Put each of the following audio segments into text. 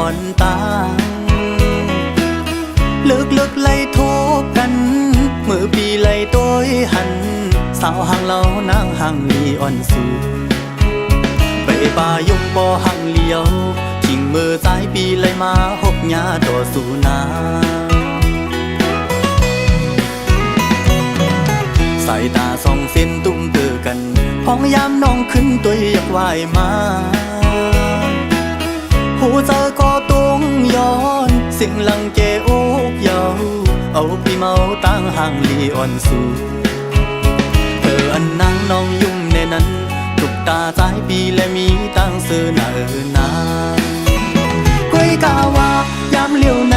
อ่อนตาลึกไล่ทุกกันมือปีไล่ต้อยหันสาวห่างเล่านางห่างลีอ่อนสูไปป่ายุ่งบ่ห่างเลี้ยวทิ้งมือสายปีไล่มาหกหญ้าต่อสู่นาสายตาส่องเส้นตุ้มเตือกันพ้องยามน้องขึ้นตัวอยากว่ายมาหูเจอก็ต้องย้อนเสียงลังเกโอกเยาเอาพี่เมาตั้งห่างลีอ่อนสู่อันนั่งน้องยุ่งในนั้นตุกตาสายปีและมีตั้งเสื้อหน้านาก้อยกาว่ายามเลี้ยวไหน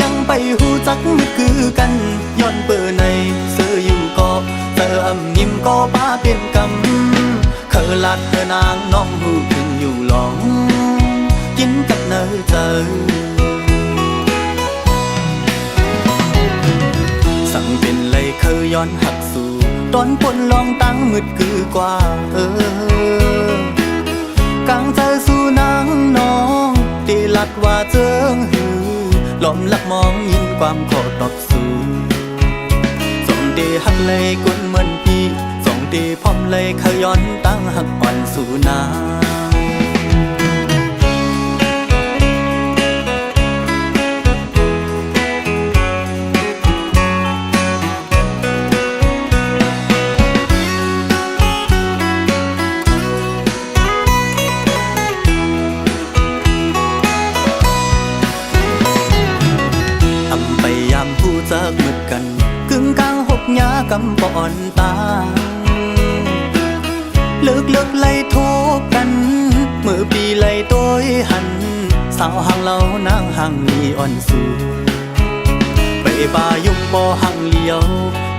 ยังไปหูจักมือคือกันย้อนเปิดในเสื้ออยู่ก็เธออำยิ้มก็ป้าเป็นกำเคยลัดเธอนางน้องหูถึงอยู่หลองกินกับเนยเจอสั่งเป็นเลยเคยย้อนหักสู่ตอนปนลองตั้งมืดคือกว่ากลางใจสู่นางน้องตีลัดว่าเจิงหือล้อมลักมองยินความขอตอบสู่สองตีหักเลยกุนเหมือนพี่สองตีพร้อมเลยเคยย้อนตั้งหักอ่อนสู่นาจักมืดกันกึ่งกลางหกหญ้ากำปอนตาลึกไล่ทุกกันมือปีไล่ต้อยหันสาวห่างเล่านางห่างลีอ่อนสู่ไปป่ายุ่งบ่ห่างเลี้ยว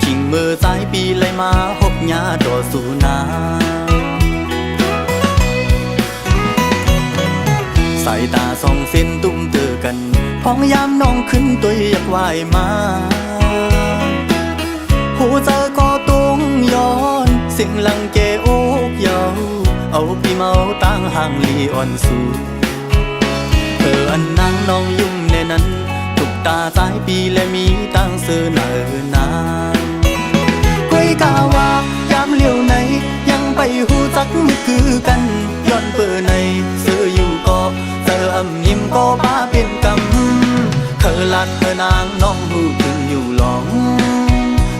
ทิ้งมือสายปีไล่มาหกหญ้าต่อสู่นาสายตาส่องเส้นตุ้มเตือกันพ้องยามน้องขึ้นตัวอยากว่ายมาหูเจอก็ต้องย้อนเสียงลังเกโอกเยาเอาพี่เมาตั้งห่างลีอ่อนสู่อันนั่งน้องยุ่งในนั้นตุกตาสายปีและมีตั้งเสื้อหน้านาก้อยกาว่ายามเลี้ยวไหนยังไปหูจักมือคือกันย้อนเปิดในเสื้ออยู่ก็เธออำยิ้มก็ป้าเป็นกำเคยลัดเธอนางน้องหูถึงอยู่หลอง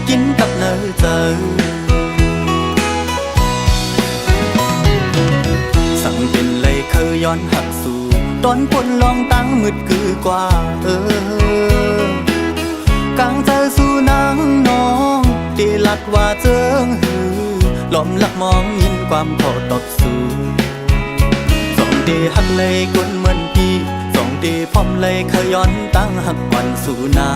กินกับเนยเจอสั่งเป็นเลยเคยย้อนหักสู่ตอนปนลองตั้งมืดคือกว่ากลางใจสู่นางน้องตีลัดว่าเจิงหือล้อมลักมองยินความขอตอบสู่สองตีหักเลยกุนเหมือนพี่สองตีพร้อมเลยเคยย้อนตั้งหักอ่อนสู่นา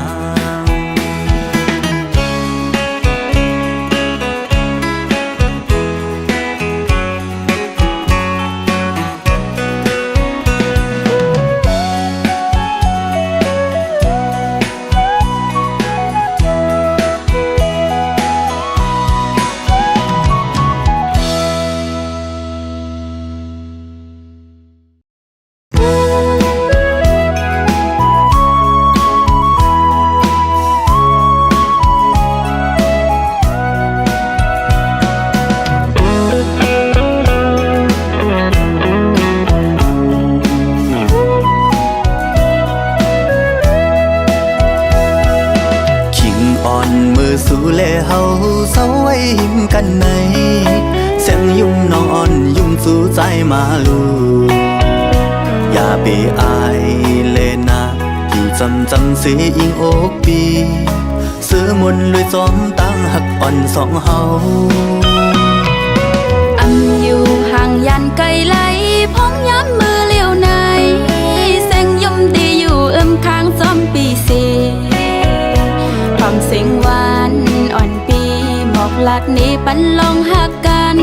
สู่แลเฮาเศร้าไว้หิมกันในเสียงยุ่งน้องอ่อนยุ่งสู่ใจมาลูอย่าไปอายเลยนะอยู่จำเสียอิงอกปีเสื้อมนเลยจอมตั้งหักอ่อนสองเฮาอยู่ห่างยันไกลไหลพ้องย้ำมือเลี้ยวในแสงยมดีอยู่ข้างจอมปีสีความเสียงหวานอ่อนปีหมอกลัดนี้ปันลองหักกัน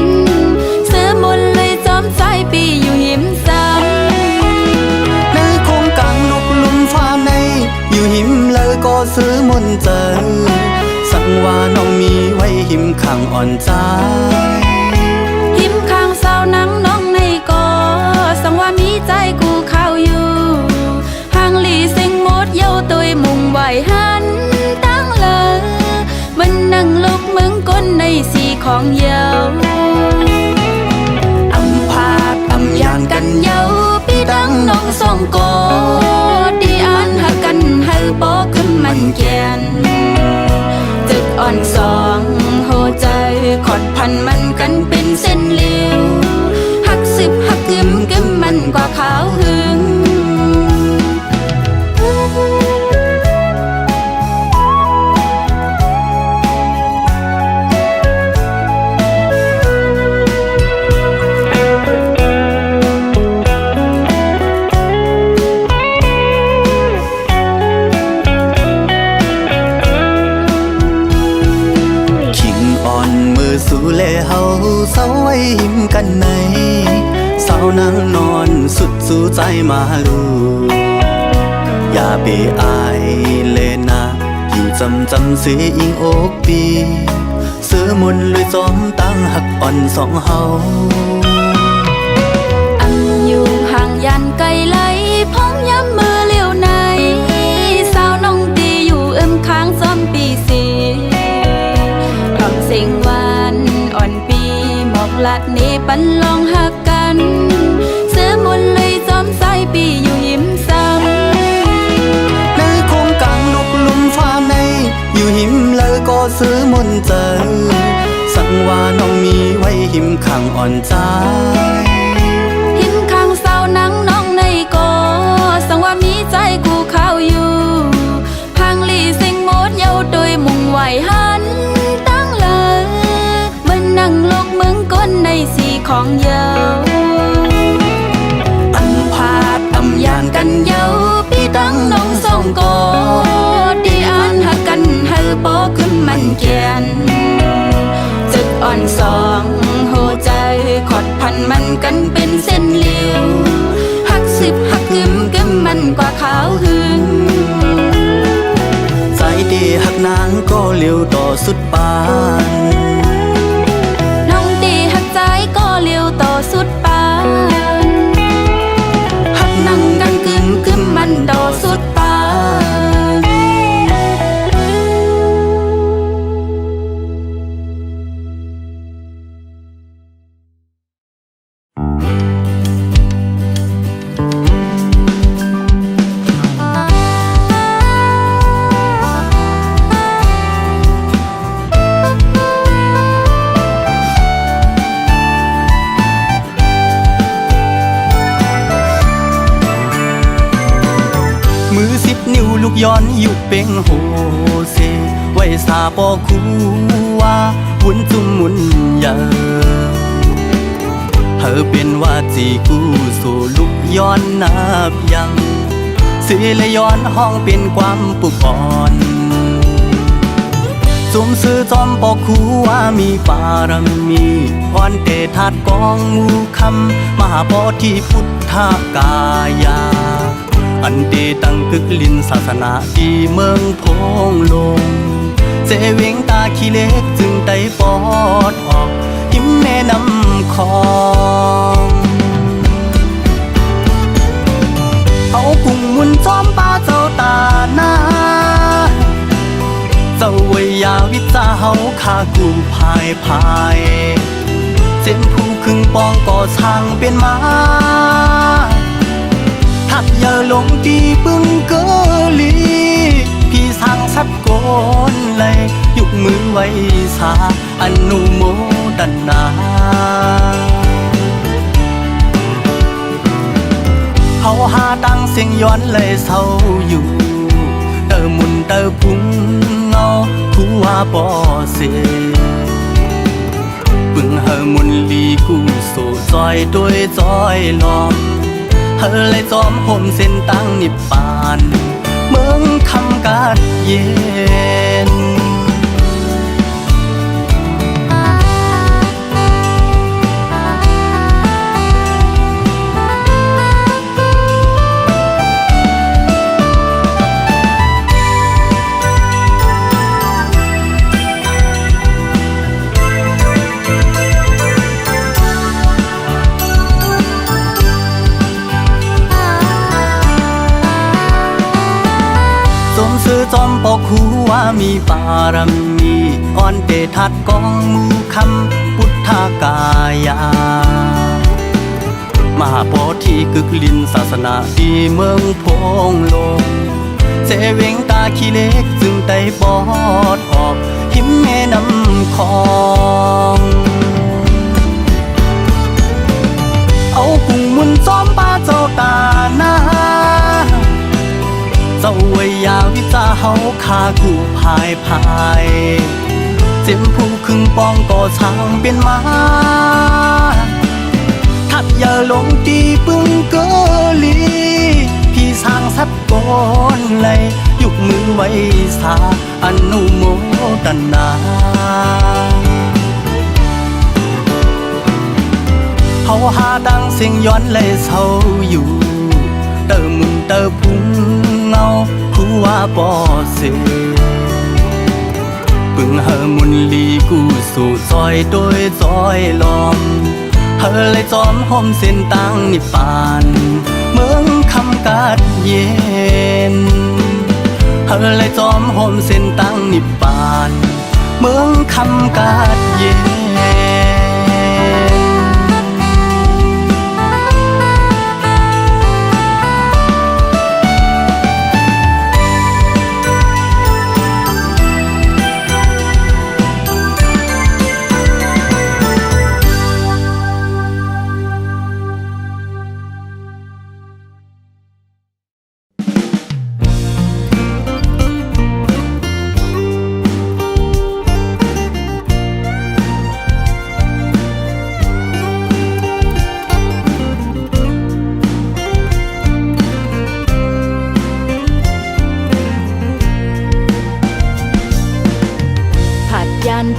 เสื้อมนเลยจอมสายปีอยู่หิมซ้ำในโคงกลางลุกลุ่มฟ้าในอยู่หิมเลยก็ซื้อมนเจอสั่งว่าน้องมีไว้หิมข้างอ่อนใจหิมข้างสาวนังน้องในก็สั่งว่ามีใจกูเข้าอยู่ หันตั้งเลยมันนั่งลกเมืองก้นในสีของเยาอำพาดอำยานกันเยาพี่ดังน้องส่องกอดีอ่านหักกันให้ปอขึ้นมันแกนจึกอ่อนสองโหใจขอดพันมันกันเป็นเส้นเลี้ยวหักสิบหักกึมกึมมันกว่าขาวหึงสู่แลเฮาเศร้าไว้หิมกันในสาวนางนอนสุดสู่ใจมาลูอย่าไปอายเลยนะอยู่จำเสียอิงอกปีเสือมนเลยจอมตั้งหักอ่อนสองเฮาอันอยู่ห่างยันไกลไหลพ้องย้ำมือเลี้ยวในสาวน้องตีอยู่ข้างซ้อมปีสีพร้อมเสียงหวานอ่อนปีหมอกลัดนี้ปันลองหักกันเสือมนเลยจอมใส่ปีอยู่หิมซ้ำในโคงกลางนกลุมฟ้าในอยู่หิมเลยก็ซื้อมนเจอสั่งว่าน้องมีไว้หิมข้างอ่อนใจหิมข้างสาวนังน้องในก็สั่งว่ามีใจกูเข้าอยู่พังลีสิงหมดเยาโดยมุ่งไหวหันตั้งเลยมันนั่งลกเมืองก้นในสีของเยาอันพาดอำยานกันเยาพี่ดังน้องส่องกอดีอ่านหักกันให้ปอขึ้นมันแกนจึกอ่อนสองโหใจขอดพันมันกันเป็นเส้นเลี้ยวหักสิบหักกึมกึมมันกว่าขาวหึงใจดีหักนางก็เลี้ยวต่อสุดปานน้องดีหักใจก็เลี้ยวต่อสุดปานหักนั่งกันกึมกึมมันต่อสุดปานมือ10 นิ้วลูกย้อนอยู่เป็งโฮเซไว้สาปอคูว่าวุ่นจุ่มมุนเยอะเธอเป็นว่าจีกูสู่ลูกย้อนนับยังสิเลยย้อนห้องเป็นความปุกอ่อนสมซื้อจอมปอคูว่ามีปารมีพรเตธาตุกองงูคำมหาโพธิพุทธกายาอันเดตั้งตึกลินศาสนาที่เมืองพงลงเจเวงตาขี้เล็กจึงได้ปอดออกหิมแม่น้ำคองเอากุ้งมุนจอมป้าเจ้าตาหน้าเจ้าเวยาวิจาเฮาข้ากูพายเส้นผู้ครึ่งปองก่อช่างเป็นมาทักอย่าลงตีปึงเกลีพี่สั่งสัดโกนเลยยกมือไว้สาอนุโมทนาเขาหาตังเสียงย้อนเลยเศร้าอยู่เตอมุนเตอพุงเงาผู้ว่าบ่เสปึงเฮอมุนลีกูโซจอยโดยจอยลอมเธอเลยจอมห่มเส้นตั้งนิพพานเมืองคำกาดเย็น ซื้อจอ คูว่ามีปารมีอ่อนเตทัดกองมูคำพุทธากายามหาโพธิกึกลินศาสนาที่เมืองพงโลงเสเวงตาขี้เล็กจึงไต่ปอดออกหิมแม่น้ำคองเอากุ้งมุนซ้อมปลาเจ้าตาหน้าเจ้าไว้ยาวิจาเฮาคากูพายเจ็มผู้ครึ่งปองก่อช้างเป็นมาทัดอย่าลงตีปึงเกลีพี่สร้างสับก่อนเลยยุกมือไว้สาอนุโมทนาเฮาหาดังเสียงย้อนเลยเศร้าอยู่เตอมุนเตอพุงเงาคู่ว่าบ่เสปึงเฮอมุนลีกูสู่ซอยโดยซอยลอมเฮอเลยจอมห่มเส้นตังนิปานเมืองคำกาดเย็นเฮอเลยจอมห่มเส้นตังนิปานเมืองคำกาดเย็น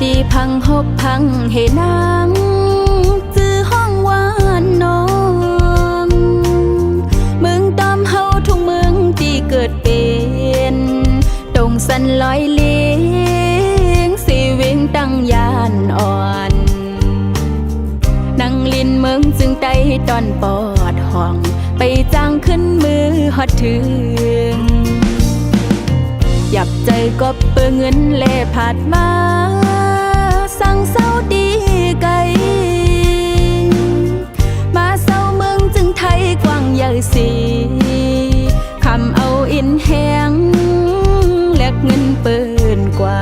ดีพังหกพังเฮนางจื้อห้องวานน้องเมืองตามเฮาทุกเมืองที่เกิดเป็นตรงสันลอยเลี้ยงสีเวงตั้งยานอ่อนนั่งลินเมืองจึงไต้ตอนปอดห้องไปจ้างขึ้นมือฮอดถึงหยับใจก็เปื้อเงินแลผาดมาสั่งเศร้าดีไกลมาเศร้าเมืองจึงไทยกว้างใหญ่สีคำเอาอินแหงแลกเงินเปิ้นกว่า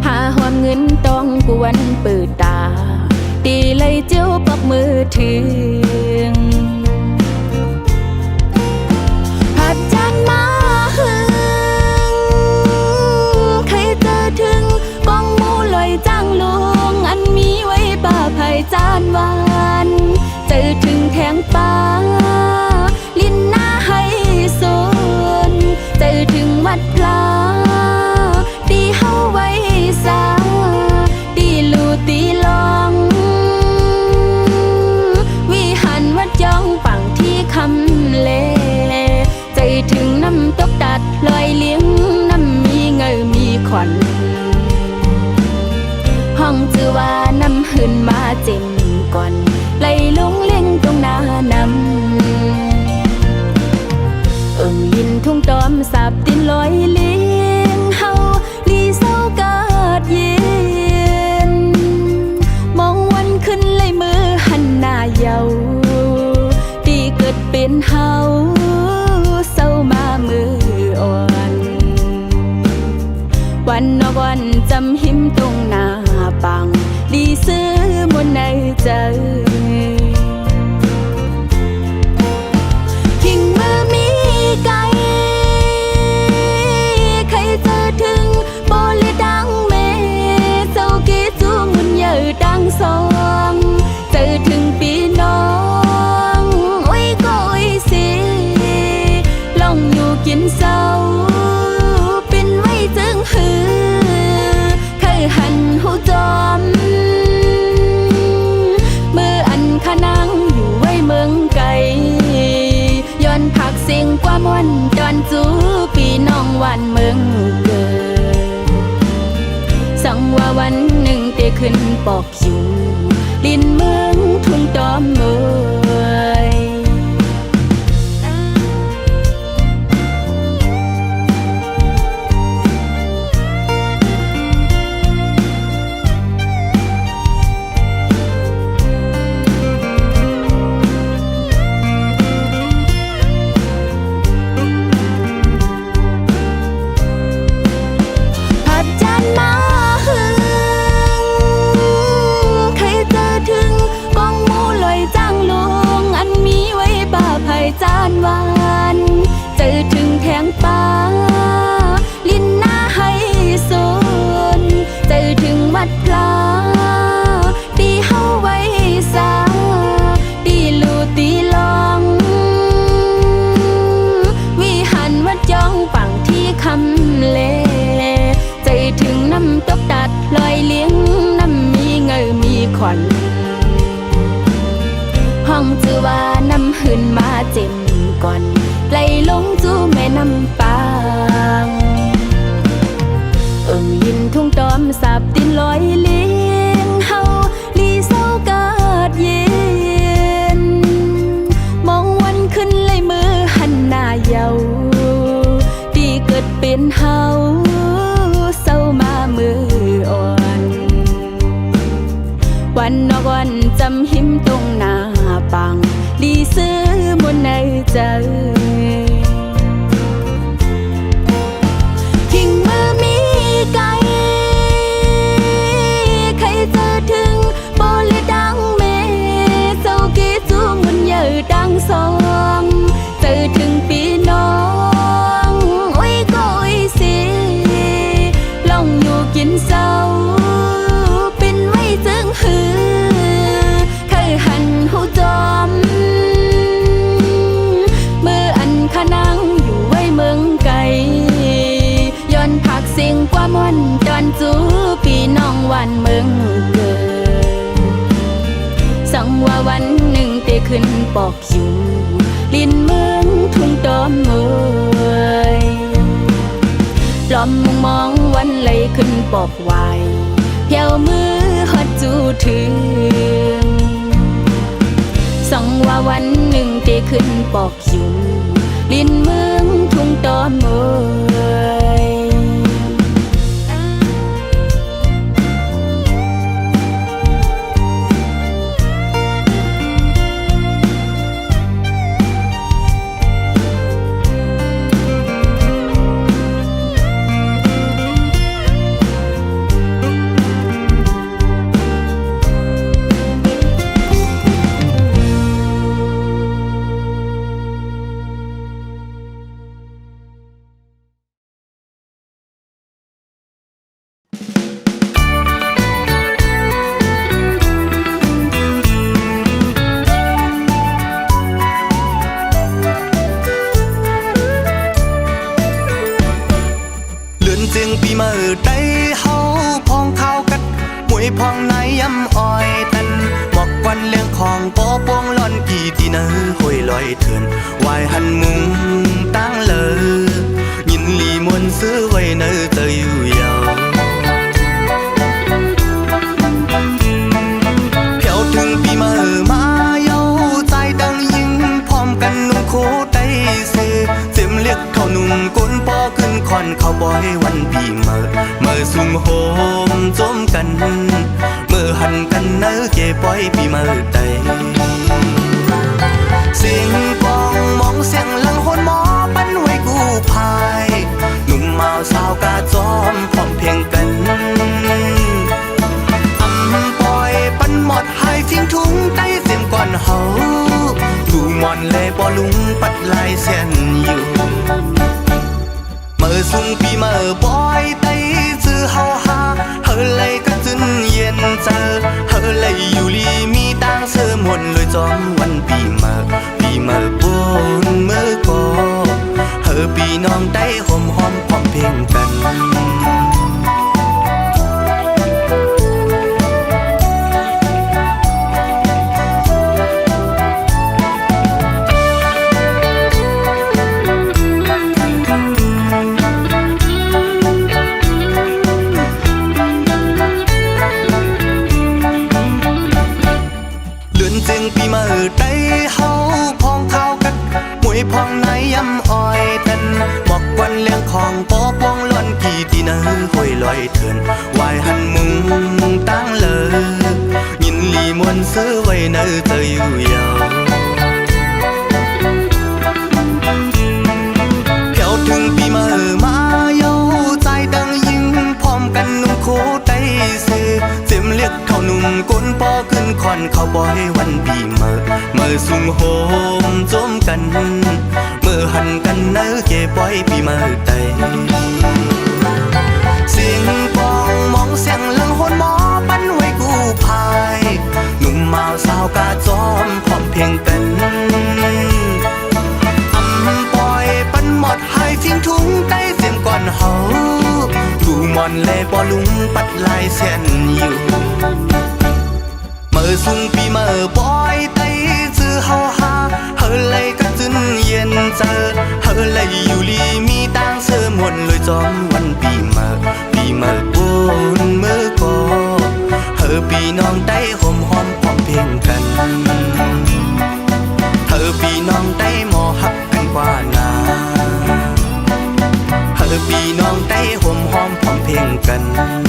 หาหอมเงินต้องกวนเปิดตาตีเลยเจ้าปักมือถึงผัดจานมาจ้างลงอันมีไว้ป่าไผ่จานวานเจอถึงแทงป่าลิ้นหน้าให้สนเจอถึงวัดพลาตีเฮาไว้สาตีลูตีลองวิหารวัดย่องปังที่คำเลใจถึงน้ำตกตัดลอยเลี้ยงน้ำมีเงยมีขวัญห้องจือว่าน้ำหืนมาเจ็มก่อนไหลลงเล่งตรงหน้านำลินทุ่งตอมสาบตินลอยเลี้ยงเฮาลีเศร้ากาดเย็นมองวันขึ้นเลยมือหันหน้าเยาตีเกิดเป็นเฮาเศร้ามามืออ่อนวันนอกวันจำหิมตรงหน้าปังดีซื้อมนในใจขิงมือมีไก่ใครเจอถึงโบเลยดังเมเศร้ากีจูมุนเยอะดังสองเจอถึงปีน้องโอ้ยก็โอ้ยสิลองอยู่กินเศร้าเป็นไว้จึงหือหันหูจอมเมื่ออันขนังอยู่ไว้เมืองไกลย้อนผักเสียงกว่าม่วนดอนจูปีน้องวันเมืองเกิดสังว่าวันหนึ่งเตขึ้นปอกอยู่ดินเมืองทุ่งตอมเมย ำสาบตินลอยเลี้ยงเฮาลีเศร้ากาดเย็นมองวันขึ้นเลยมือหันหน้าเยาดีเกิดเป็นเฮาเศร้ามามืออ่อนวันนอกวันจำหิมตรงหน้าปังลีซื้อบนในใจทิ้งมือมีไกลใครเจอถึงโบเลยดังเมเศร้ากี่จูมันเยอะดังสองเจอถึงปีน้องโอ้ยก็โอ้ยสิลองอยู่กินเศร้าเป็นไว้จึงหือเคยหันหูจอมมืออันขนังอยู่ไว้เมืองไกลย้อนผักเสียงกว่าม่วนตอนจูพี่น้องวันเมืองเกิดสังว่าวันหนึ่งเตขึ้นปอกอยู่ลินเมืองทุ่งตอมเมยปลอมมองวันไหลขึ้นปอกไวเพียวมือฮอดจูถึงสังว่าวันหนึ่งเตขึ้นปอกอยู่ลินเมืองทุ่งตอมเมยจึงปีมือได้เฮาพองข้าวกัดมวยพองไหนย้ำอ้อยตันบอกวันเรื่องของปอปวงหล่อนกี่ตีเนอห้อยลอยเถื่อนวายหันมุงตั้งเลยยินลีมวนซื้อไว้เนอเจออยู่ยาวเพียวถึงปีมือมาเยาใจดังยิงพร้อมกันนุ่งโคได้ซื้อเจ็มเรียกเท่านุ่งก้นปอขึ้นคอนเขาบอยวันปีเมื่อสุ่มโฮมจมกันเมื่อหันกันเนื้อเก็บปล่อยปีเมื่อใดเสียงปองมองเสียงลังคนหมอปั้นไว้กู้ภายหนุ่มเมาสาวกาจอมพร้อมเพียงกันปล่อยปั้นหมดหายทิ้งถุงใต้เสียมก่อนเฮาถูมอนเลยปอลุงปัดลายเส้นอยู่เมื่อสุ่งปีเมื่อบอยไต้ซื้อเฮาหาเฮอเลยก็จนเย็นเจอเฮอเลยอยู่ลีมีตังเสื้อหมดเลยจอมวันปีเมื่อบนเมื่อก่อเฮอปีน้องได้หอมหอมพร้อมเพลงกันจึงปีเมื่อได้เฮาพองข้าวกัดมวยพองไหนย้ำอ้อยตันบอกวันเรื่องของปอปวงหล่อนกี่ตีเนอห้อยลอยเถื่อนวายหันมุงตั้งเลยยินลีมวนซื้อไว้เนอเจออยู่ยาวเพียวถึงปีเมื่อมาเยาใจดังยิงพร้อมกันนุ่งโคได้ซื้อเจ็มเรียกเท่านุ่มก้นปอขึ้นคอนเขาบอยวันปีเมื่อสุ่มโฮมจมกันเมื่อหันกันเนื้อเก็บปล่อยปีเมื่อใดเสียงปองมองเสียงลังคนหมอปั้นไว้กู้ภายหนุ่มเมาสาวกาจอมพร้อมเพียงกันปล่อยปั้นหมดหายทิ้งถุงใต้เสียมก่อนเฮาถูมอนเลยปอลุงปัดลายเส้นอยู่เมื่อสุ่งปีเมื่อบอยไต้ซื้อเฮาหาเฮอเลยก็จนเย็นเจอเฮอเลยอยู่ลีมีตังเสื้อหมดเลยจอมวันปีเมื่อบน อพี่น้องได้ห่มหอมพร้อมเพรียงกันเธอพี่น้องได้หมอหักกันกว่านาเธอพี่น้องได้ห่มหอมพร้อมเพรียงกัน